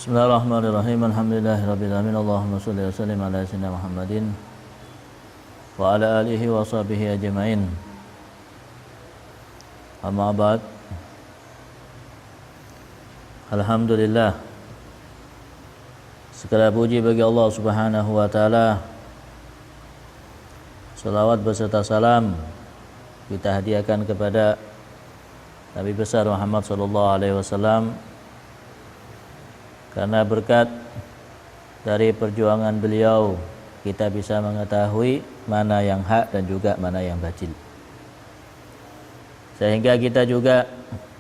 Bismillahirrahmanirrahim. Alhamdulillahirabbil alamin. Allahumma shalli wa sallim ala sayyidina Muhammadin wa ala alihi wa sahbihi ajmain. Amma ba'd. Alhamdulillah. Segala puji bagi Allah Subhanahu wa taala. Salawat beserta salam kita hadiahkan kepada Nabi besar Muhammad sallallahu alaihi wasallam, karena berkat dari perjuangan beliau kita bisa mengetahui mana yang hak dan juga mana yang batil, sehingga kita juga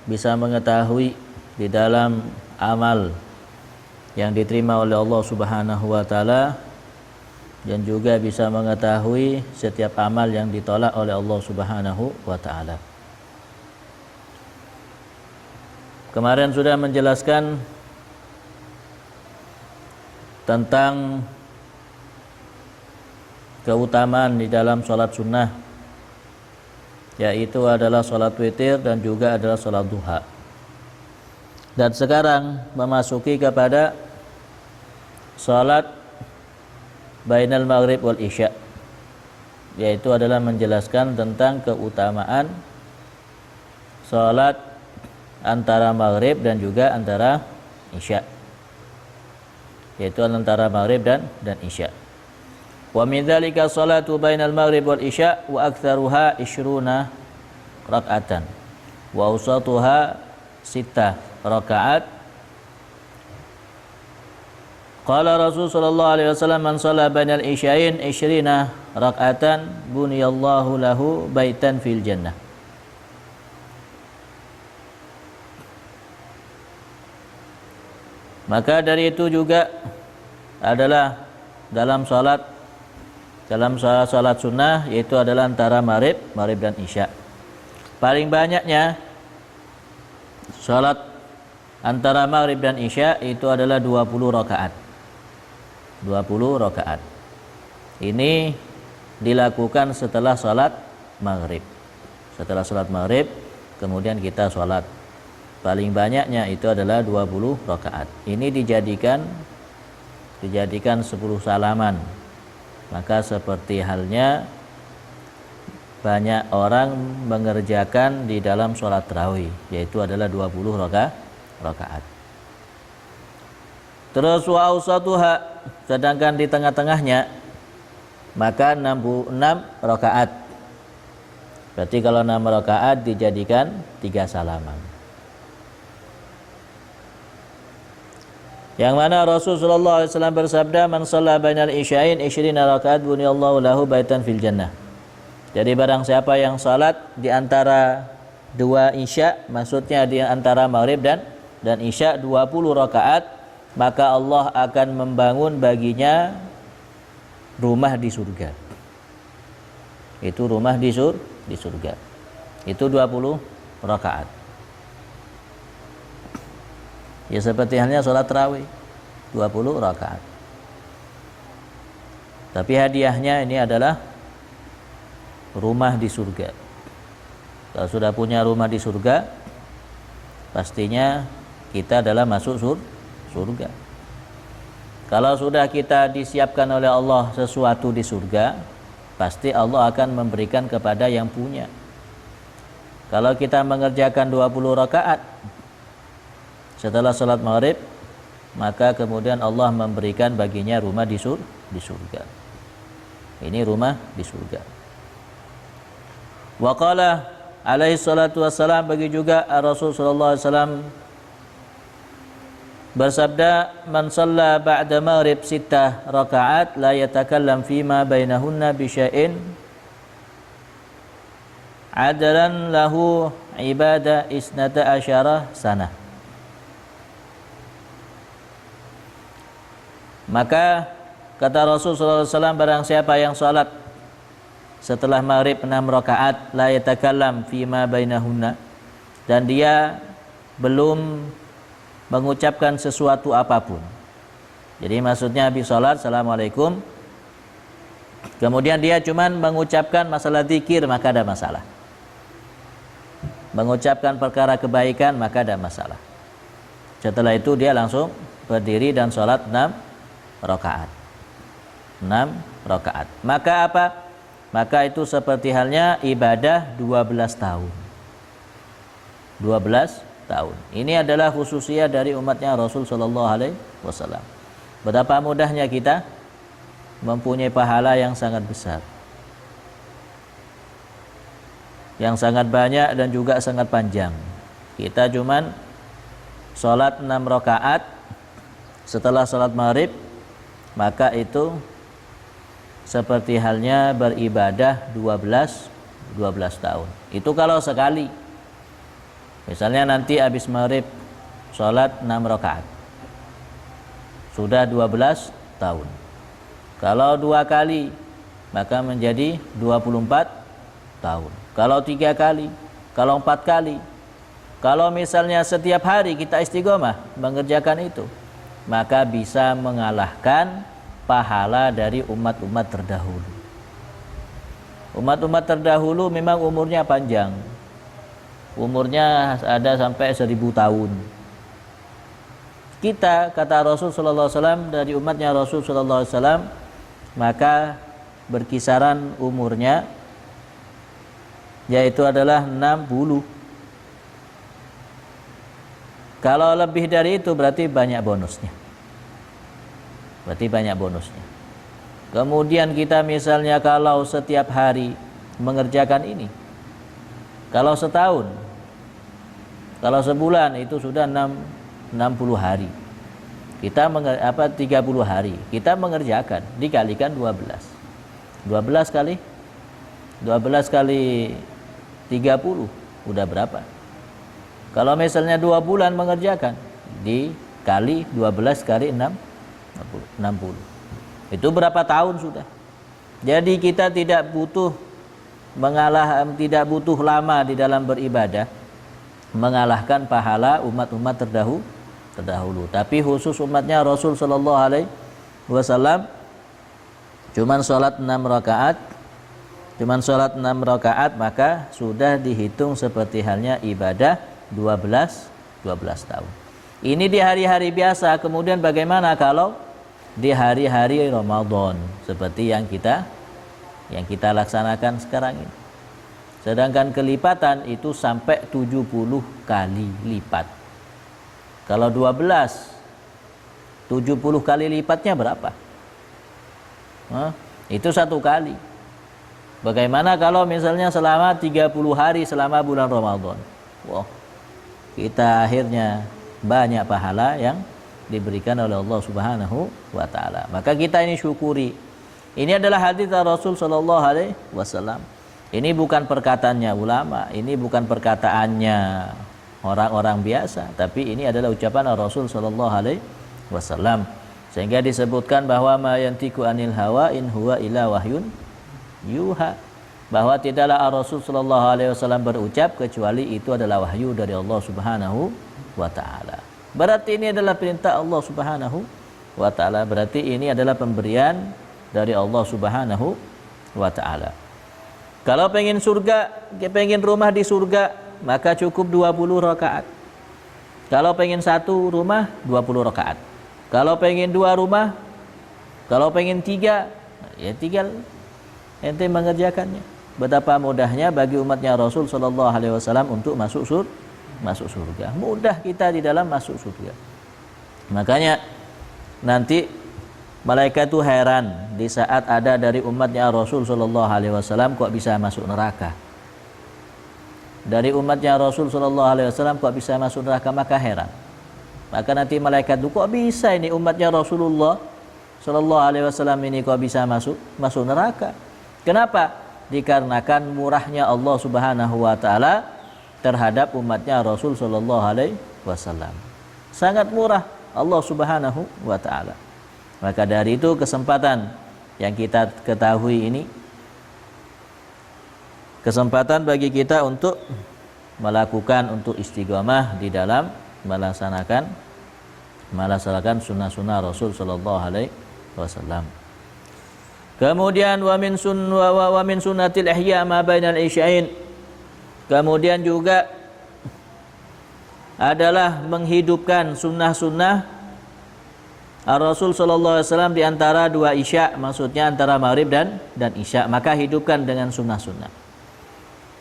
bisa mengetahui di dalam amal yang diterima oleh Allah Subhanahu wa taala, dan juga bisa mengetahui setiap amal yang ditolak oleh Allah Subhanahu wa taala. Kemarin sudah menjelaskan tentang keutamaan di dalam sholat sunnah, yaitu adalah sholat witir dan juga adalah sholat duha. Dan sekarang memasuki kepada sholat bainal maghrib wal isya, yaitu adalah menjelaskan tentang keutamaan sholat antara maghrib dan juga antara isya, yaitu antara maghrib dan isya. Wa min dzalika salatu bainal maghrib wal isya wa aktsaruha 20 raka'atan wa awsatuha 6 raka'at. Qala Rasul sallallahu alaihi wasallam, man shalla bainal isyain 20 raka'atan buniyallahu lahu baitan fil jannah. Maka dari itu juga adalah dalam salat sunnah, yaitu adalah antara maghrib dan isya. Paling banyaknya salat antara maghrib dan isya itu adalah 20 rakaat. 20 rakaat. Ini dilakukan setelah salat maghrib. Setelah salat maghrib kemudian kita salat. Paling banyaknya itu adalah 20 rakaat. Ini dijadikan 10 salaman. Maka seperti halnya banyak orang mengerjakan di dalam sholat tarawih, yaitu adalah 20 rakaat. Terus wa ausatuha, sedangkan di tengah-tengahnya maka 66 rakaat. Berarti kalau 6 rakaat dijadikan 3 salaman. Yang mana Rasulullah SAW bersabda, man shalla bainal isya'in 20 rakaat buniyallahu lahu baitan fil jannah. Jadi barang siapa yang salat di antara 2 isya, maksudnya di antara maghrib dan isya 20 rakaat, maka Allah akan membangun baginya rumah di surga. Itu rumah di surga. Itu 20 rakaat. Ya seperti halnya sholat tarawih 20 rakaat. Tapi hadiahnya ini adalah rumah di surga. Kalau sudah punya rumah di surga, pastinya kita adalah masuk surga. Kalau sudah kita disiapkan oleh Allah sesuatu di surga, pasti Allah akan memberikan kepada yang punya. Kalau kita mengerjakan 20 rakaat setelah salat maghrib, maka kemudian Allah memberikan baginya rumah di surga. Ini rumah di surga. Wa qala alaihi salatu wassalam, bagi juga Rasul sallallahu alaihi wasallam bersabda, man shalla ba'da maghrib 6 rakaat la yatakallam fima bainahunna bi syai'in adalan lahu ibadah 12 sanah. Maka kata Rasulullah SAW, barang siapa yang salat setelah maghrib 6 rakaat la yatakallam fima bainahunna, dan dia belum mengucapkan sesuatu apapun. Jadi maksudnya habis salat assalamualaikum, kemudian dia cuman mengucapkan masalah zikir, maka ada masalah. Mengucapkan perkara kebaikan, maka ada masalah. Setelah itu dia langsung berdiri dan sholat 6 rakaat. 6 rakaat. Maka apa? Maka itu seperti halnya ibadah 12 tahun. 12 tahun. Ini adalah khususiyah dari umatnya Rasul sallallahu alaihi wasallam. Betapa mudahnya kita mempunyai pahala yang sangat besar, yang sangat banyak dan juga sangat panjang. Kita cuman sholat 6 rakaat setelah sholat maghrib, maka itu seperti halnya beribadah 12 tahun. Itu kalau sekali. Misalnya nanti habis maghrib sholat 6 rakaat, sudah 12 tahun. Kalau 2 kali maka menjadi 24 tahun. Kalau 3 kali, kalau 4 kali, kalau misalnya setiap hari kita istiqomah mengerjakan itu, maka bisa mengalahkan pahala dari umat-umat terdahulu. Umat-umat terdahulu memang umurnya panjang. Umurnya ada sampai 1000 tahun. Kita, kata Rasul sallallahu alaihi wasallam, dari umatnya Rasul sallallahu alaihi wasallam, maka berkisaran umurnya yaitu adalah 60. Kalau lebih dari itu berarti banyak bonusnya. Kemudian kita misalnya kalau setiap hari mengerjakan ini, kalau setahun, kalau sebulan itu sudah 60 hari. Kita 30 hari kita mengerjakan, dikalikan 12. 12 kali 30 udah berapa? Kalau misalnya 2 bulan mengerjakan, dikali 12 kali 60. Itu berapa tahun sudah? Jadi kita tidak butuh lama di dalam beribadah mengalahkan pahala umat-umat terdahulu. Tapi khusus umatnya Rasul sallallahu alaihi wasallam cuman sholat 6 rakaat, maka sudah dihitung seperti halnya ibadah 12 tahun. Ini di hari-hari biasa. Kemudian bagaimana kalau di hari-hari Ramadan seperti yang kita laksanakan sekarang ini? Sedangkan kelipatan itu sampai 70 kali lipat. Kalau 12, 70 kali lipatnya berapa? Itu 1 kali. Bagaimana kalau misalnya selama 30 hari selama bulan Ramadan? Wow, kita akhirnya banyak pahala yang diberikan oleh Allah Subhanahu wa taala. Maka kita ini syukuri. Ini adalah hadis Rasul sallallahu alaihi wasallam. Ini bukan perkataannya ulama, ini bukan perkataannya orang-orang biasa, tapi ini adalah ucapan Rasul sallallahu alaihi wasallam. Sehingga disebutkan bahwa ma yantiqu anil hawa in huwa illa wahyun yuha, bahwa tidaklah Rasul sallallahu alaihi wasallam berucap kecuali itu adalah wahyu dari Allah Subhanahu wa taala. Berarti ini adalah perintah Allah Subhanahu wa taala, berarti ini adalah pemberian dari Allah Subhanahu wa taala. Kalau pengen surga, pengen rumah di surga, maka cukup 20 rakaat. Kalau pengen 1 rumah, 20 rakaat. Kalau pengen 2 rumah, kalau pengen 3, ya tinggal ente mengerjakannya. Betapa mudahnya bagi umatnya Rasul sallallahu alaihi wasallam untuk masuk surga. Mudah kita di dalam masuk surga. Makanya nanti malaikat itu heran di saat ada dari umatnya Rasul sallallahu alaihi wasallam kok bisa masuk neraka. Dari umatnya Rasul sallallahu alaihi wasallam kok bisa masuk neraka, maka heran. Maka nanti malaikat itu kok bisa ini umatnya Rasulullah sallallahu alaihi wasallam ini kok bisa masuk neraka? Kenapa? Dikarenakan murahnya Allah Subhanahu wa taala terhadap umatnya Rasul sallallahu alaihi wasallam. Sangat murah Allah Subhanahu wa taala. Maka dari itu kesempatan yang kita ketahui ini kesempatan bagi kita untuk melakukan, untuk istiqomah di dalam melaksanakan sunnah-sunnah Rasul sallallahu alaihi wasallam. Kemudian wa min sunnatil ihya ma bainal isya'in. Kemudian juga adalah menghidupkan sunnah-sunnah Rasul sallallahu alaihi wasallam di antara dua isya, maksudnya antara maghrib dan isya, maka hidupkan dengan sunnah-sunnah.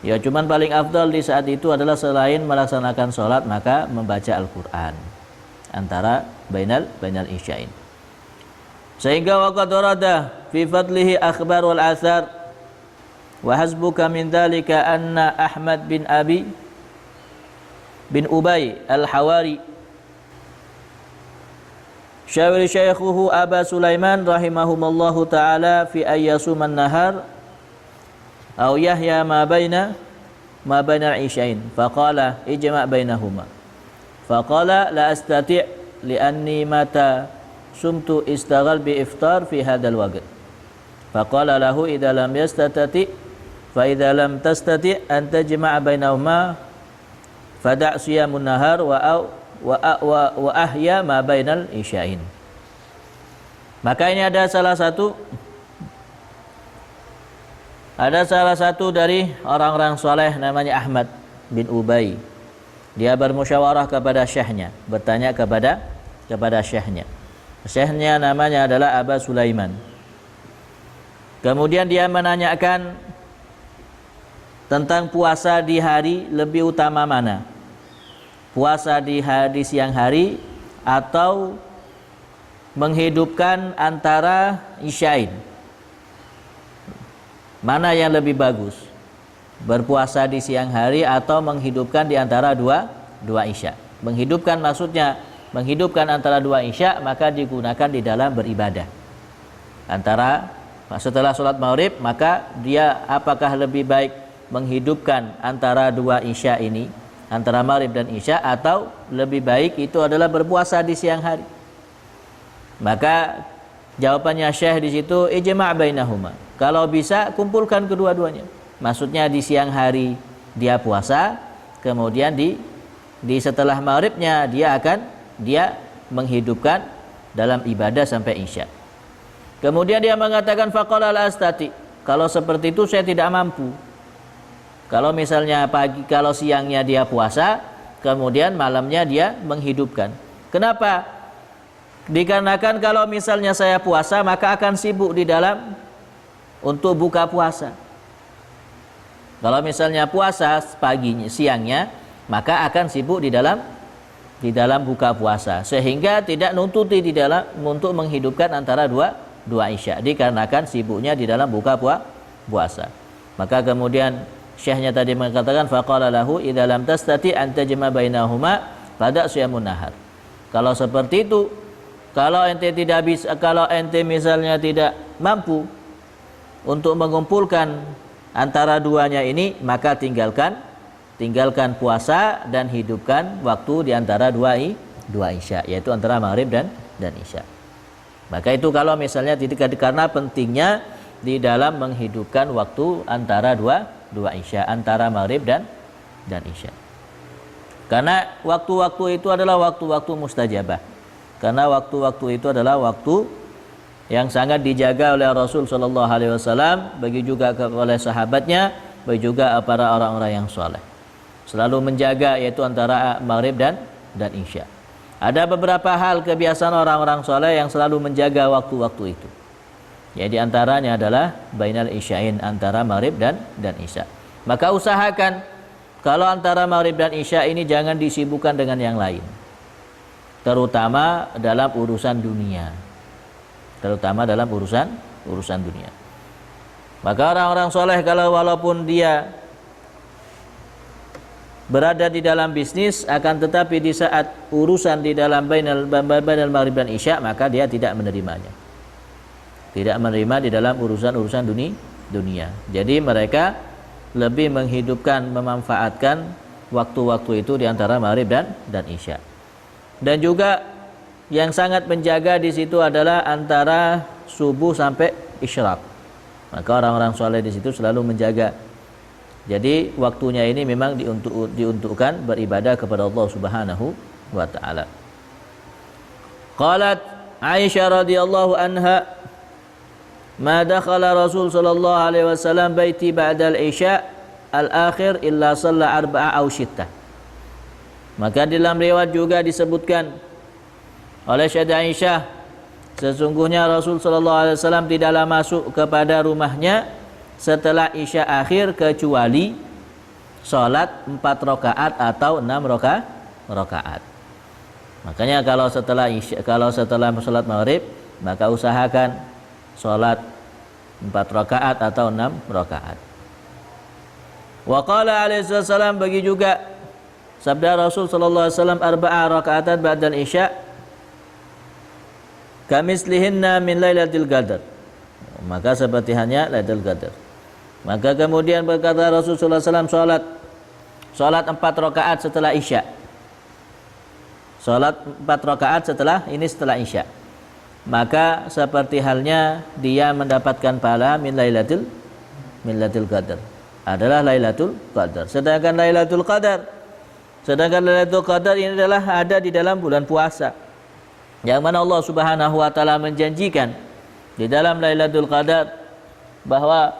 Ya cuman paling afdal di saat itu adalah selain melaksanakan sholat maka membaca Al-Quran antara bainal isya'in. Sehingga waqad warada fi fadlihi akhbar wal athar wa hasbuka min dhalika anna Ahmad bin Ubay al-Hawari syawiri syaikhuhu Aba Sulaiman rahimahumallahu ta'ala fi ayyasuman nahar aw yahya ma baina al-isyain faqala ijma' bainahuma faqala la astati' li'anni mata sumtu istaghal bi iftar fi hadzal waqt faqala lahu idza lam yastati' fa idza lam tastati' an tajma' bainahuma fada' siyamun nahar wa ahya ma bainal isyain. Maka ini ada salah satu dari orang-orang soleh namanya Ahmad bin Ubay. Dia bermusyawarah kepada syekhnya, bertanya kepada syekhnya. Syekhnya namanya adalah Aba Sulaiman. Kemudian dia menanyakan tentang puasa di hari lebih utama mana? Puasa di siang hari atau menghidupkan antara isyain? Mana yang lebih bagus? Berpuasa di siang hari atau menghidupkan di antara dua isya? Menghidupkan maksudnya menghidupkan antara dua isya, maka digunakan di dalam beribadah. Setelah sholat maghrib, maka dia apakah lebih baik menghidupkan antara dua isya ini, antara maghrib dan isya, atau lebih baik itu adalah berpuasa di siang hari? Maka jawabannya Syekh di situ ijma' bainahuma. Kalau bisa kumpulkan kedua-duanya. Maksudnya di siang hari dia puasa, kemudian di setelah maghribnya dia menghidupkan dalam ibadah sampai isya. Kemudian dia mengatakan faqala la astati. Kalau seperti itu saya tidak mampu. Kalau misalnya kalau siangnya dia puasa, kemudian malamnya dia menghidupkan. Kenapa? Dikarenakan kalau misalnya saya puasa, maka akan sibuk di dalam untuk buka puasa. Kalau misalnya puasa siangnya, maka akan sibuk di dalam buka puasa, sehingga tidak nuntuti di dalam untuk menghidupkan antara dua isya, dikarenakan sibuknya di dalam buka puasa. Maka kemudian syekhnya tadi mengatakan faqala lahu idza lam tastati an tajma bainahuma fada' siyamun nahar. Kalau seperti itu, kalau ente misalnya tidak mampu untuk mengumpulkan antara duanya ini, maka tinggalkan puasa dan hidupkan waktu di antara dua isya, yaitu antara maghrib dan isya. Maka itu kalau misalnya karena pentingnya di dalam menghidupkan waktu antara dua isya, antara maghrib dan isya. Karena waktu-waktu itu adalah waktu-waktu mustajabah. Karena waktu-waktu itu adalah waktu yang sangat dijaga oleh Rasul sallallahu alaihi wasallam, bagi juga oleh sahabatnya, bagi juga para orang-orang yang saleh. Selalu menjaga, yaitu antara maghrib dan isya. Ada beberapa hal kebiasaan orang-orang saleh yang selalu menjaga waktu-waktu itu. Jadi antaranya adalah bainal isya'in, antara maghrib dan isya. Maka usahakan kalau antara maghrib dan isya ini jangan disibukkan dengan yang lain, terutama dalam urusan dunia. Maka orang-orang soleh kalau walaupun dia berada di dalam bisnis, akan tetapi di saat urusan di dalam bainal maghrib dan isya, maka dia tidak menerimanya. Tidak menerima di dalam urusan dunia. Jadi mereka lebih menghidupkan, memanfaatkan waktu-waktu itu di antara maghrib dan isya. Dan juga yang sangat menjaga di situ adalah antara subuh sampai isyraq. Maka orang-orang soleh di situ selalu menjaga. Jadi waktunya ini memang diuntukkan beribadah kepada Allah Subhanahu wa taala. Qalat Aisyah radhiyallahu anha, ma dakhala Rasul sallallahu alaihi wasallam baiti ba'da al-isya al-akhir illa shalla arba'a aw sittah. Maka dalam riwayat juga disebutkan oleh Syaikhah Aisyah Sesungguhnya Rasul sallallahu alaihi wasallam tidaklah masuk kepada rumahnya setelah Isya akhir kecuali salat 4 rakaat atau 6 rakaat. Makanya kalau setelah salat Maghrib, maka usahakan salat 4 rakaat atau 6 rakaat. Wa qala alaihi wasallam, bagi juga sabda Rasul sallallahu alaihi wasallam, 4 rakaatan ba'dal Isya kamislihinna min lailatul qadar. Maka seperti hanya Lailatul Qadar. Maka kemudian berkata Rasulullah SAW, salat 4 rakaat setelah Isya. Salat 4 rakaat setelah Isya. Maka seperti halnya dia mendapatkan pahala min Lailatul Qadar. Adalah Lailatul Qadar. Sedangkan Lailatul Qadar ini adalah ada di dalam bulan puasa, yang mana Allah Subhanahu wa taala menjanjikan di dalam Lailatul Qadar bahwa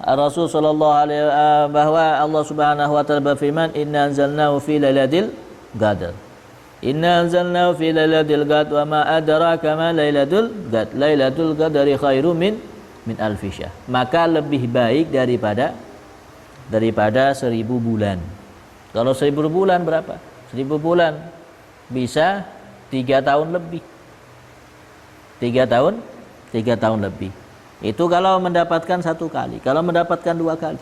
Rasul sallallahu alaihi bahwa Allah Subhanahu wa taala berfirman, inna anzalnahu fi lailatul qadar. Inna anzalnahu fi lailatul qadar wa ma adraka ma lailatul qadar. Lailatul qadari khairum min alfi syahr. Maka lebih baik daripada 1000 bulan. Kalau 1000 bulan berapa? 1000 bulan bisa 3 tahun lebih. 3 tahun lebih. Itu kalau mendapatkan 1 kali. Kalau mendapatkan 2 kali,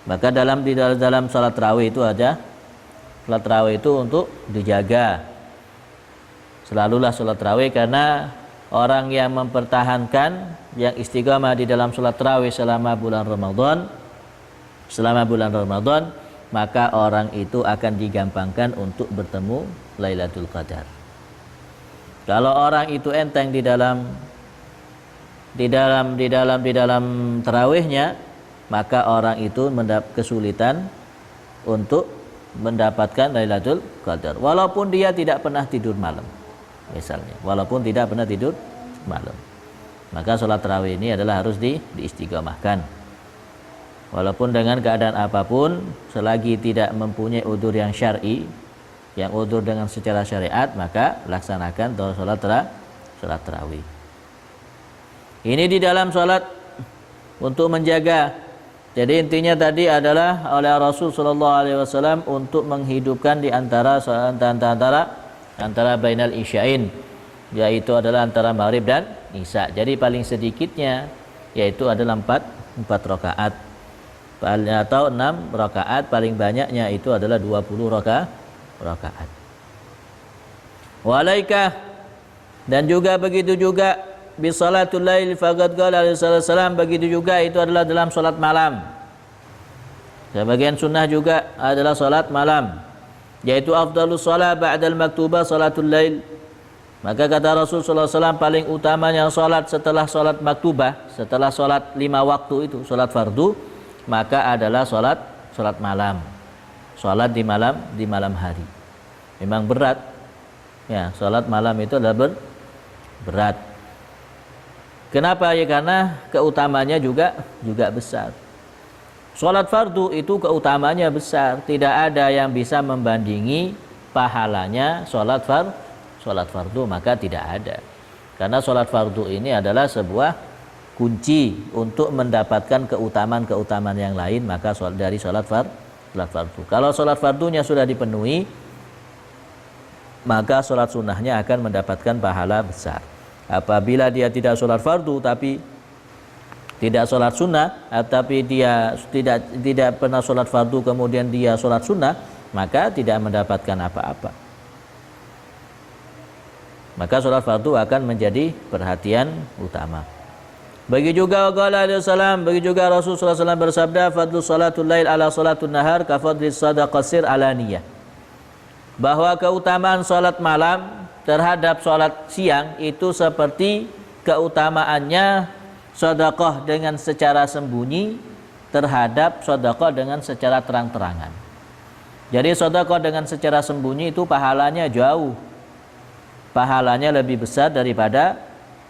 maka dalam salat tarawih itu aja. Salat tarawih itu untuk dijaga. Selalulah salat tarawih, karena orang yang mempertahankan, yang istiqamah di dalam salat tarawih selama bulan Ramadan, maka orang itu akan digampangkan untuk bertemu Lailatul Qadar. Kalau orang itu enteng di dalam tarawihnya, maka orang itu kesulitan untuk mendapatkan Lailatul Qadar. Walaupun dia tidak pernah tidur malam, misalnya, maka sholat tarawih ini adalah harus diistiqomahkan. Walaupun dengan keadaan apapun, selagi tidak mempunyai udzur yang syar'i, yang udzur dengan secara syariat, maka laksanakan sholat tarawih. Ini di dalam sholat untuk menjaga. Jadi intinya tadi adalah oleh Rasul sallallahu alaihi wasallam untuk menghidupkan di antara bainal isya'in, yaitu adalah antara maghrib dan isya. Jadi paling sedikitnya yaitu adalah 4 rakaat atau 6 rakaat, paling banyaknya itu adalah 20 rakaat. Walaika, dan juga begitu juga bi salatul lail faqad qala alaihi wasallam, begitu juga itu adalah dalam salat malam. Sebagian sunnah juga adalah salat malam, yaitu afdalus shalah ba'dal maktubah salatul lail. Maka kata Rasul sallallahu alaihi wasallam, paling utamanya salat setelah salat maktubah, setelah salat 5 waktu itu, salat fardu, maka adalah salat malam. Salat di malam hari. Memang berat. Ya, salat malam itu adalah berat. Kenapa? Ya karena keutamanya juga besar. Salat fardu itu keutamanya besar, tidak ada yang bisa membandingi pahalanya salat fardu, maka tidak ada. Karena salat fardu ini adalah sebuah kunci untuk mendapatkan keutamaan yang lain, maka dari salat fardu. Kalau salat fardunya sudah dipenuhi, maka salat sunnahnya akan mendapatkan pahala besar. Apabila dia tidak sholat fardu tapi tidak sholat sunnah, tapi dia tidak pernah sholat fardu kemudian dia sholat sunnah, maka tidak mendapatkan apa-apa. Maka sholat fardu akan menjadi perhatian utama. Bagi juga Rasulullah SAW bersabda, fadlu salatul lail ala salatul nahar ka fadli sadaqasir alaniyah. Bahwa keutamaan sholat malam terhadap sholat siang itu seperti keutamaannya sedekah dengan secara sembunyi terhadap sedekah dengan secara terang-terangan. Jadi sedekah dengan secara sembunyi itu pahalanya jauh, pahalanya lebih besar daripada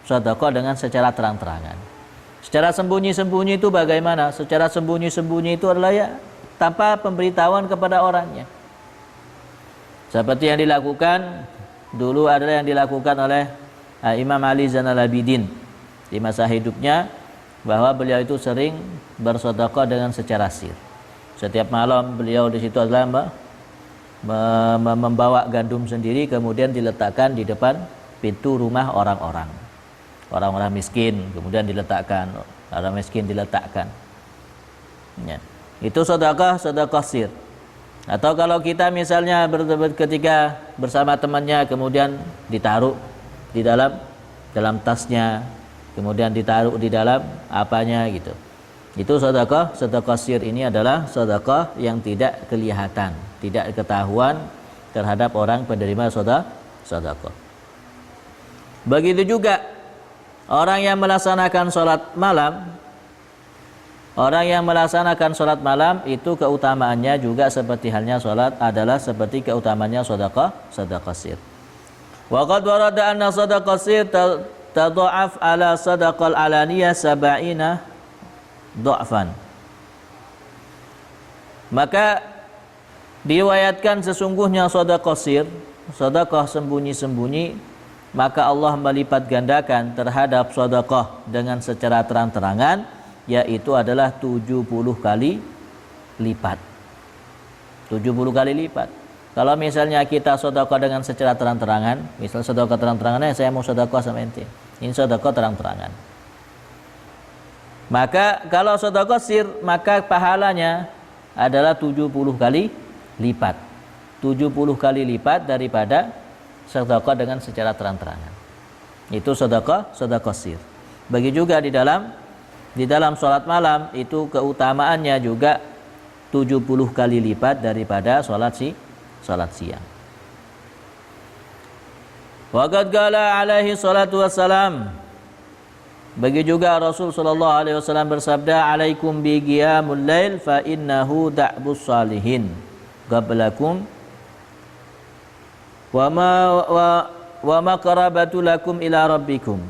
sedekah dengan secara terang-terangan. Secara sembunyi-sembunyi itu bagaimana? Secara sembunyi-sembunyi itu adalah ya tanpa pemberitahuan kepada orangnya. Seperti yang dilakukan dulu adalah yang dilakukan oleh Imam Ali Zainal Abidin di masa hidupnya, bahwa beliau itu sering bersedekah dengan secara sir. Setiap malam beliau di situ adalah membawa gandum sendiri, kemudian diletakkan di depan pintu rumah orang-orang miskin, kemudian diletakkan, orang miskin diletakkan. Ya. Itu sedekah sir. Atau kalau kita misalnya ketika bersama temannya, kemudian ditaruh di dalam tasnya, kemudian ditaruh di dalam apanya gitu. Itu sedekah sir ini adalah sedekah yang tidak kelihatan, tidak ketahuan terhadap orang penerima sedekah. Begitu juga orang yang melaksanakan sholat malam. Orang yang melaksanakan sholat malam itu keutamaannya juga seperti halnya sholat adalah seperti keutamaannya sedekah sir. Wa qad warada anna sedekah sir tadha'af ala sadaqal alaniyah 70 dha'fan. Maka diriwayatkan sesungguhnya sedekah sir, sedekah sembunyi-sembunyi, maka Allah melipat gandakan terhadap sedekah dengan secara terang-terangan, yaitu adalah 70 kali lipat. 70 kali lipat. Kalau misalnya kita sedekah dengan secara terang-terangan, misal sedekah terang-terangannya saya mau sedekah sama ente. Ini sedekah terang-terangan. Maka kalau sedekah sir, maka pahalanya adalah 70 kali lipat. 70 kali lipat daripada sedekah dengan secara terang-terangan. Itu sedekah sir. Bagi juga di dalam sholat malam itu keutamaannya juga 70 kali lipat daripada sholat siang. Wa qad qala alaihi salatu wassalam, bagi juga Rasul sallallahu alaihi wasallam bersabda, alaikum bi qiyamul lail fa innahu da'bus salihin qablakum wa ma qarabatu lakum ila rabbikum.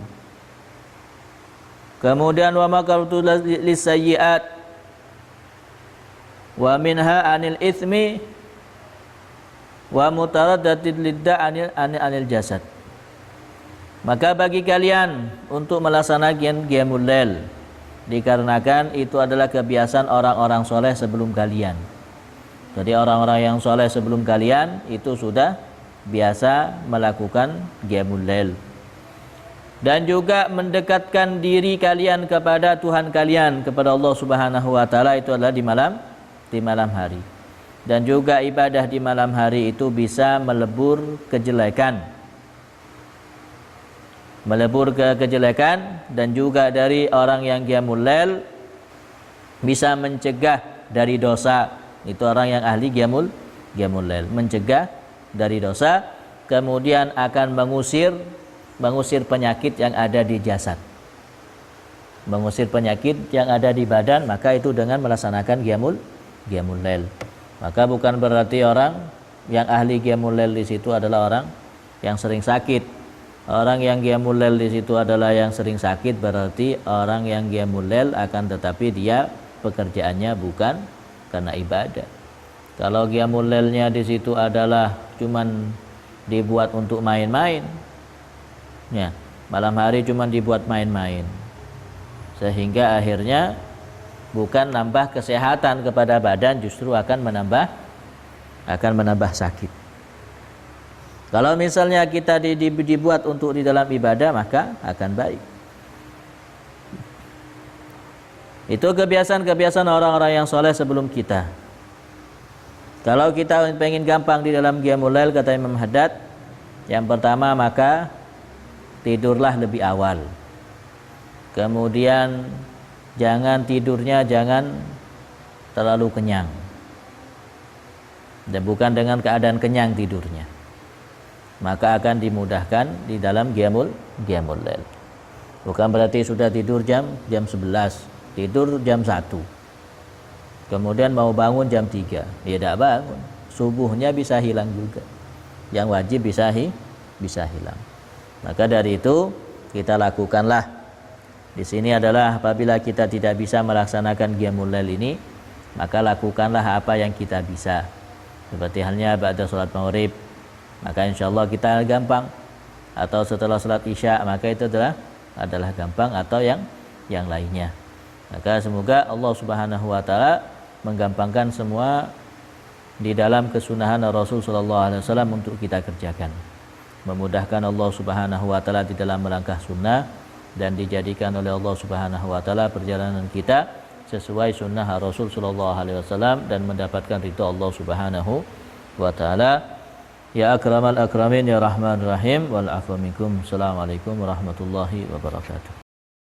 Kemudian wa makartu lisayyi'at wa minha anil ithmi wa mutaraddatid lidda anil jasad. Maka bagi kalian untuk melaksanakan qiyamul lail, dikarenakan itu adalah kebiasaan orang-orang soleh sebelum kalian. Jadi orang-orang yang soleh sebelum kalian itu sudah biasa melakukan qiyamul lail. Dan juga mendekatkan diri kalian kepada Tuhan kalian, kepada Allah Subhanahu wa taala, itu adalah di malam hari. Dan juga ibadah di malam hari itu bisa melebur kejelekan. Melebur kejelekan, dan juga dari orang yang qiyamul lail bisa mencegah dari dosa. Itu orang yang ahli qiyamul lail, mencegah dari dosa, kemudian akan mengusir penyakit yang ada di jasad, mengusir penyakit yang ada di badan, maka itu dengan melaksanakan qiyamul lail. Maka bukan berarti orang yang ahli qiyamul lail di situ adalah orang yang sering sakit. Orang yang qiyamul lail di situ adalah yang sering sakit, berarti orang yang qiyamul lail akan tetapi dia pekerjaannya bukan karena ibadah. Kalau qiyamul lailnya di situ adalah cuman dibuat untuk main-main, ya, malam hari cuma dibuat main-main, sehingga akhirnya bukan nambah kesehatan kepada badan, justru akan menambah sakit. Kalau misalnya kita dibuat untuk di dalam ibadah, maka akan baik. Itu kebiasaan-kebiasaan orang-orang yang soleh sebelum kita. Kalau kita pengen gampang di dalam qiyamul lail, kata Imam Haddad, yang pertama maka tidurlah lebih awal. Kemudian tidurnya jangan terlalu kenyang. Dan bukan dengan keadaan kenyang tidurnya. Maka akan dimudahkan di dalam qiyamul lail. Bukan berarti sudah tidur jam 11, tidur jam 1. Kemudian mau bangun jam 3, ya tidak bangun. Subuhnya bisa hilang juga. Yang wajib bisa hilang. Maka dari itu kita lakukanlah. Di sini adalah apabila kita tidak bisa melaksanakan qiyamul lail ini, maka lakukanlah apa yang kita bisa. Seperti halnya ba'da salat maghrib, maka insyaallah kita gampang. atau setelah salat Isya, maka itu adalah gampang, atau yang lainnya. Maka semoga Allah Subhanahu wa taala menggampangkan semua di dalam kesunahan Rasul sallallahu alaihi wasallam untuk kita kerjakan. Memudahkan Allah Subhanahu wa taala di dalam melangkah sunnah, dan dijadikan oleh Allah Subhanahu wa taala perjalanan kita sesuai sunnah Rasul sallallahu alaihi wasallam dan mendapatkan ridha Allah Subhanahu wa taala. Ya akramal akramin ya rahman rahim wal afwa minkum. Assalamualaikum warahmatullahi wabarakatuh.